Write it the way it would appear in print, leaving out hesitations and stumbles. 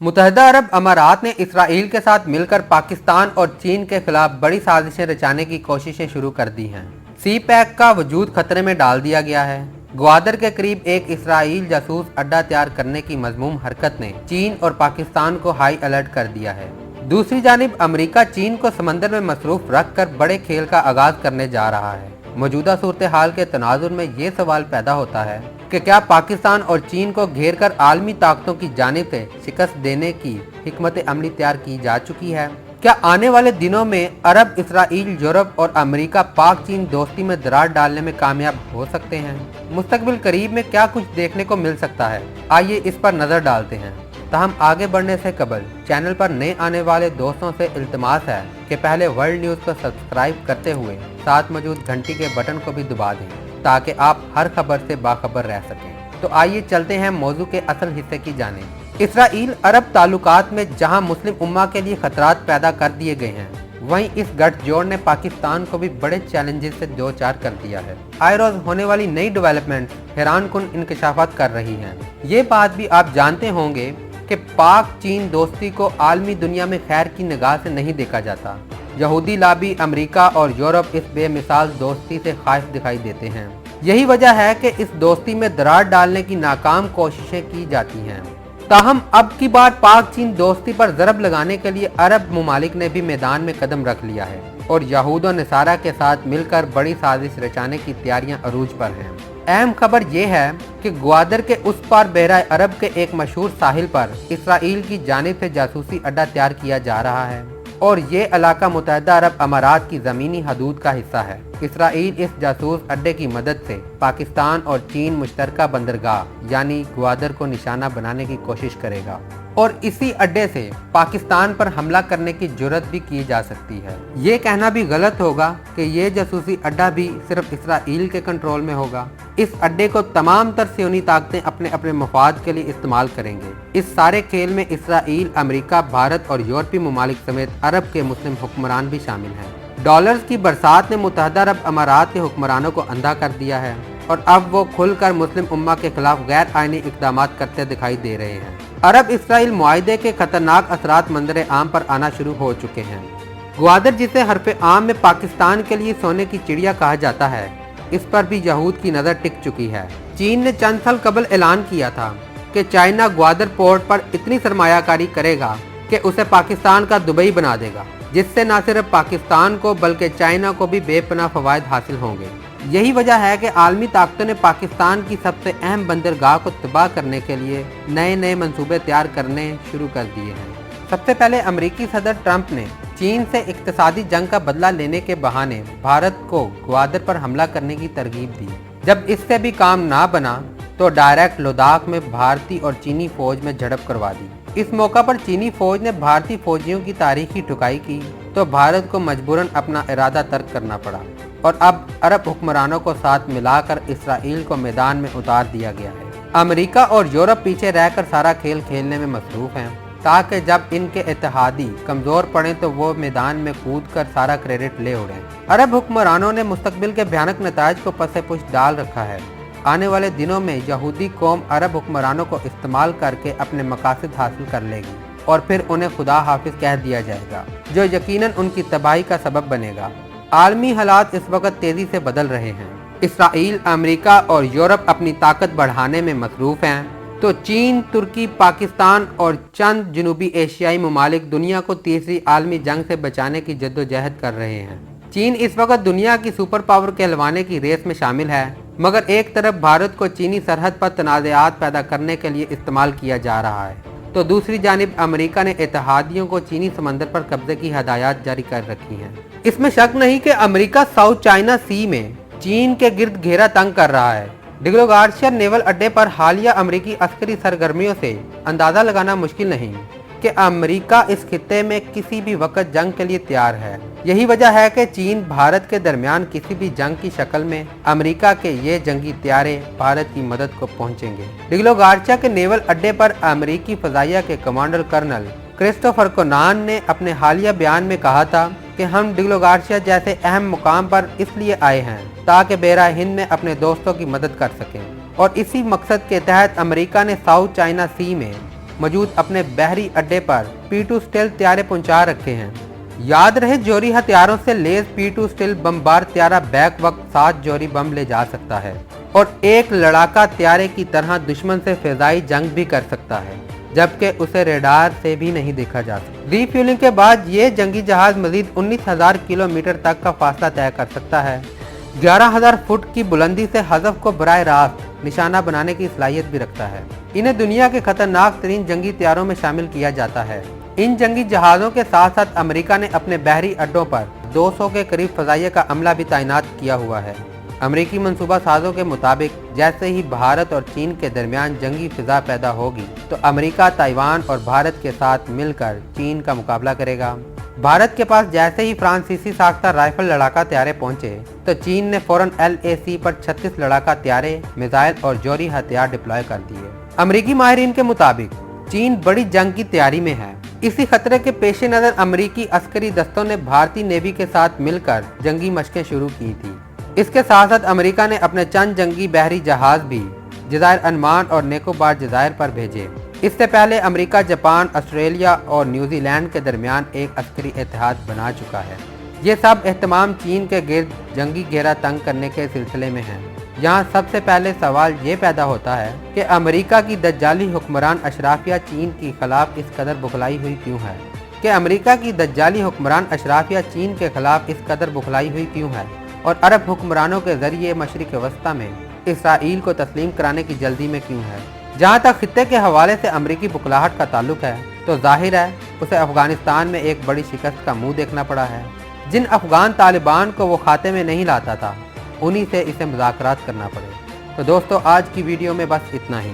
मुत्तहिदा अरब अमारात ने इसराइल के साथ मिलकर पाकिस्तान और चीन के खिलाफ बड़ी साजिशें रचाने की कोशिशें शुरू कर दी हैं। सी पैक का वजूद खतरे में डाल दिया गया है। ग्वादर के करीब एक इसराइल जासूस अड्डा तैयार करने की मजमूम हरकत ने चीन और पाकिस्तान को हाई अलर्ट कर दिया है। दूसरी जानिब अमेरिका चीन को समंदर में मसरूफ रख कर बड़े खेल का आगाज करने जा रहा है। मौजूदा सूरत हाल के तनाजुर में ये सवाल पैदा होता है कि क्या पाकिस्तान और चीन को घेर कर आलमी ताकतों की जानिब से शिकस्त देने की हिकमत अमली तैयार की जा चुकी है? क्या आने वाले दिनों में अरब, इसराइल, यूरोप और अमेरिका पाक चीन दोस्ती में दरार डालने में कामयाब हो सकते हैं? मुस्तकबिल करीब में क्या कुछ देखने को मिल सकता है? आइए इस पर नजर डालते हैं। ताहम आगे बढ़ने से कबल चैनल पर नए आने वाले दोस्तों से इल्तिमास है कि पहले वर्ल्ड न्यूज़ को सब्सक्राइब करते हुए साथ मौजूद घंटी के बटन को भी दबा दें ताकि आप हर खबर से बाखबर रह सकें। तो आइए चलते हैं मौजू के असल हिस्से की जानिब। इसराइल अरब ताल्लुकात में जहां मुस्लिम उम्मा के लिए खतरात पैदा कर दिए गए हैं, वहीं इस गठजोड़ ने पाकिस्तान को भी बड़े चैलेंजेस से दो चार कर दिया है। आए रोज होने वाली नई डेवलपमेंट हैरान कुन इंकशाफात कर रही हैं। ये बात भी आप जानते होंगे कि पाक चीन दोस्ती को आलमी दुनिया में खैर की निगाह से नहीं देखा जाता। यहूदी लाबी, अमेरिका और यूरोप इस बेमिसाल दोस्ती से खाइफ दिखाई देते हैं। यही वजह है कि इस दोस्ती में दरार डालने की नाकाम कोशिशें की जाती हैं। ताहम अब की बार पाक चीन दोस्ती पर जरब लगाने के लिए अरब ममालिक ने भी मैदान में कदम रख लिया है और यहूद और नसारा के साथ मिलकर बड़ी साजिश रचाने की तैयारियां अरूज पर हैं। अहम खबर यह है कि ग्वादर के उस पार बहरा अरब के एक मशहूर साहिल पर इसराइल की जानिब से जासूसी अड्डा तैयार किया जा रहा है और ये इलाका मुत्तहिदा अरब अमारात की ज़मीनी हदूद का हिस्सा है। इसराइल इस जासूस अड्डे की मदद से पाकिस्तान और चीन मुश्तरका बंदरगाह यानी ग्वादर को निशाना बनाने की कोशिश करेगा और इसी अड्डे से पाकिस्तान पर हमला करने की जुर्रत भी की जा सकती है। ये कहना भी गलत होगा कि ये जासूसी अड्डा भी सिर्फ इसराइल के कंट्रोल में होगा। इस अड्डे को तमाम तर सियोनी ताकतें अपने अपने मफाद के लिए इस्तेमाल करेंगे। इस सारे खेल में इसराइल, अमेरिका, भारत और यूरोपीय ममालिक समेत अरब के मुस्लिम हुक्मरान भी शामिल हैं। डॉलर्स की बरसात ने मुत्तहिदा अरब अमारात के हुक्मरानों को अंधा कर दिया है और अब वो खुलकर मुस्लिम उम्मा के खिलाफ गैर आईनी इक़दामात करते दिखाई दे रहे हैं। अरब इसराइल मुआहदे के खतरनाक असरात मंजर आम पर आना शुरू हो चुके हैं। ग्वादर, जिसे हरफ आम में पाकिस्तान के लिए सोने की चिड़िया कहा जाता है, इस पर भी यहूद की नज़र टिक चुकी है। चीन ने चंद साल कबल ऐलान किया था कि चाइना ग्वादर पोर्ट पर इतनी सरमायाकारी करेगा कि उसे पाकिस्तान का दुबई बना देगा, जिससे न सिर्फ पाकिस्तान को बल्कि चाइना को भी बेपनाह फवायद हासिल होंगे। यही वजह है कि आलमी ताकतों ने पाकिस्तान की सबसे अहम बंदरगाह को तबाह करने के लिए नए नए मंसूबे तैयार करने शुरू कर दिए हैं। सबसे पहले अमेरिकी सदर ट्रंप ने चीन से इक्तिसादी जंग का बदला लेने के बहाने भारत को ग्वादर पर हमला करने की तरगीब दी। जब इससे भी काम ना बना तो डायरेक्ट लद्दाख में भारतीय और चीनी फौज में झड़प करवा दी। इस मौका पर चीनी फौज ने भारतीय फौजियों की तारीखी ठुकाई की तो भारत को मजबूरन अपना इरादा तर्क करना पड़ा और अब अरब हुक्मरानों को साथ मिलाकर इसराइल को मैदान में उतार दिया गया है। अमेरिका और यूरोप पीछे रहकर सारा खेल खेलने में मसरूफ हैं ताकि जब इनके इत्तेहादी कमजोर पड़े तो वो मैदान में कूद कर सारा क्रेडिट ले उड़ें। अरब हुक्मरानों ने मुस्तकबिल के भयानक नताज को पसे पुश डाल रखा है। आने वाले दिनों में यहूदी कौम अरब हुक्मरानों को इस्तेमाल करके अपने मकासद हासिल कर लेगी और फिर उन्हें खुदा हाफिज कह दिया जाएगा, जो यकीनन उनकी तबाही का सबब बनेगा। आलमी हालात इस वक्त तेजी से बदल रहे हैं। इसराइल, अमेरिका और यूरोप अपनी ताकत बढ़ाने में मसरूफ हैं तो चीन, तुर्की, पाकिस्तान और चंद जनूबी एशियाई ममालिक दुनिया को तीसरी आलमी जंग से बचाने की जद्दोजहद कर रहे हैं। चीन इस वक्त दुनिया की सुपर पावर कहलवाने की रेस में शामिल है, मगर एक तरफ भारत को चीनी सरहद पर तनाज़ात पैदा करने के लिए इस्तेमाल किया जा रहा है तो दूसरी जानिब अमेरिका ने इत्तेहादियों को चीनी समंदर पर कब्जे की हदायत जारी कर रखी हैं। इसमें शक नहीं कि अमेरिका साउथ चाइना सी में चीन के गिर्द घेरा तंग कर रहा है। डिग्लो गार्शिया नेवल अड्डे पर हालिया अमेरिकी अस्करी सरगर्मियों से अंदाजा लगाना मुश्किल नहीं कि अमेरिका इस खित्ते में किसी भी वक्त जंग के लिए तैयार है। यही वजह है कि चीन भारत के दरमियान किसी भी जंग की शक्ल में अमेरिका के ये जंगी त्यारे भारत की मदद को पहुंचेंगे। डिग्लो गार्शिया के नेवल अड्डे पर अमेरिकी फजाइया के कमांडर कर्नल क्रिस्टोफर कोनान ने अपने हालिया बयान में कहा था कि हम डिग्लो गार्शिया जैसे अहम मुकाम पर इसलिए आए हैं ताकि बहरा हिंद में अपने दोस्तों की मदद कर सकें और इसी मकसद के तहत अमेरिका ने साउथ चाइना सी में मौजूद अपने बहरी अड्डे पर P2 स्टेल्थ त्यारे पहुंचा रखे हैं। याद रहे, जोहरी हथियारों से लेस P2 स्टेल्थ बमबार त्यारा बैक वक्त 7 जोहरी बम ले जा सकता है और एक लड़ाका त्यारे की तरह दुश्मन से फिजाई जंग भी कर सकता है, जबकि उसे रेडार से भी नहीं देखा जा सकता। रीफ्यूलिंग के बाद ये जंगी जहाज मजीद 19,000 किलोमीटर तक का फासला तय कर सकता है। 11,000 फुट की बुलंदी से हज़फ को बराह रास्त निशाना बनाने की सलाहियत भी रखता है। इन्हें दुनिया के खतरनाक तरीन जंगी त्यारों में शामिल किया जाता है। इन जंगी जहाज़ों के साथ साथ अमेरिका ने अपने बहरी अड्डों पर 200 के करीब फजाइया का अमला भी तैनात किया हुआ है। अमेरिकी मंसूबा साजों के मुताबिक जैसे ही भारत और चीन के दरमियान जंगी फिजा पैदा होगी तो अमेरिका ताइवान और भारत के साथ मिलकर चीन का मुकाबला करेगा। भारत के पास जैसे ही फ्रांसीसी साख्ता राइफल लड़ाका त्यारे पहुंचे तो चीन ने फौरन LAC पर 36 लड़ाका त्यारे, मिसाइल और जोहरी हथियार डिप्लॉय कर दिए। अमेरिकी माहिरीन के मुताबिक चीन बड़ी जंग की तैयारी में है। इसी खतरे के पेश नज़र अमेरिकी अस्करी दस्तों ने भारतीय नेवी के साथ मिलकर जंगी मशकें शुरू की थी। इसके साथ साथ अमेरिका ने अपने चंद जंगी बहरी जहाज भी जज़ायर अंडमान और निकोबार जज़ायर पर भेजे। इससे पहले अमेरिका, जापान, ऑस्ट्रेलिया और न्यूजीलैंड के दरमियान एक अस्करी इत्तेहाद बना चुका है। ये सब एहतमाम चीन के गिर्द जंगी घेरा तंग करने के सिलसिले में है। यहाँ सबसे पहले सवाल ये पैदा होता है कि अमेरिका की दज्जाली हुक्मरान अशराफिया चीन के खिलाफ इस कदर बुखलाई हुई क्यों है और अरब हुक्मरानों के जरिए मशरिक वस्ता में इसराइल को तस्लीम कराने की जल्दी में क्यों है। जहाँ तक खित्ते के हवाले से अमरीकी बुखलाहट का ताल्लुक है तो जाहिर है उसे अफगानिस्तान में एक बड़ी शिकस्त का मुंह देखना पड़ा है। जिन अफगान तालिबान को वो खाते में नहीं लाता था, उन्हीं से इसे मुज़ाकरात करना पड़े। तो दोस्तों, आज की वीडियो में बस इतना ही।